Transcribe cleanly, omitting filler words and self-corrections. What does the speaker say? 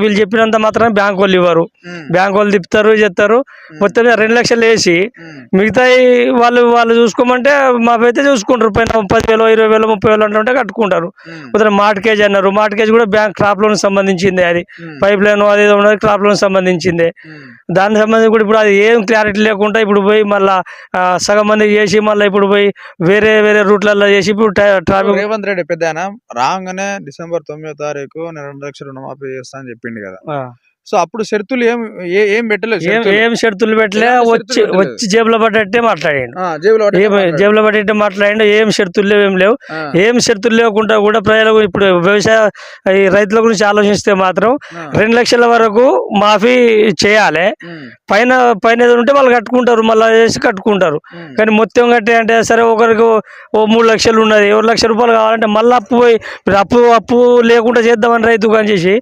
వీళ్ళు చెప్పినంత మాత్రం బ్యాంక్ వాళ్ళు ఇవ్వరు. బ్యాంక్ వాళ్ళు తిప్పుతారు చేస్తారు. మొత్తం 2 లక్షలు వేసి మిగతా వాళ్ళు వాళ్ళు చూసుకోమంటే మాకైతే చూసుకుంటారు. పైన 10,000, 20,000, 30,000 అంటే కట్టుకుంటారు. మొత్తం మార్ట్గేజ్ అన్నారు. మార్ట్గేజ్ కూడా బ్యాంక్ క్రాప్ లోన్ సంబంధించింది. అది పైప్ లైన్ అది ఉన్నది క్రాప్ లోన్ సంబంధించింది. దానికి సంబంధించి కూడా ఇప్పుడు అది ఏం క్లారిటీ లేకుండా ఇప్పుడు పోయి మళ్ళీ సగం మందికి చేసి మళ్ళీ ఇప్పుడు పోయి వేరే వేరే రూట్లలో చేసి ఇప్పుడు ట్రాఫిక్. రేవంత్ రెడ్డి పెద్ద రాగానే December 9వ తారీఖు నేను 2 లక్షలు రుణమాఫీ చేస్తా అని చెప్పిండు కదా. సో అప్పుడు షరతులు ఏం పెట్టలేదు. ఏం షరతులు పెట్టలే. వచ్చి జేబులో పడ్డట్టే మాట్లాడాడు. జేబులో పడ్డట్టే మాట్లాడాడు. ఏం షరతులు లేవు, ఏం లేవు. ఏం షరతులు లేకుండా కూడా ప్రజలకు ఇప్పుడు వ్యవసాయ ఈ రైతుల గురించి ఆలోచిస్తే మాత్రం 2 లక్షల వరకు మాఫీ చేయాలి. పైన ఏదో ఉంటే వాళ్ళు కట్టుకుంటారు, మళ్ళీ వేసి కట్టుకుంటారు. కానీ మొత్తం కట్టే అంటే సరే ఒకరికి 3 లక్షలు ఉన్నది, 1 లక్ష రూపాయలు కావాలంటే మళ్ళీ అప్పు పోయి అప్పు లేకుండా చేద్దామని రైతు అని చేసి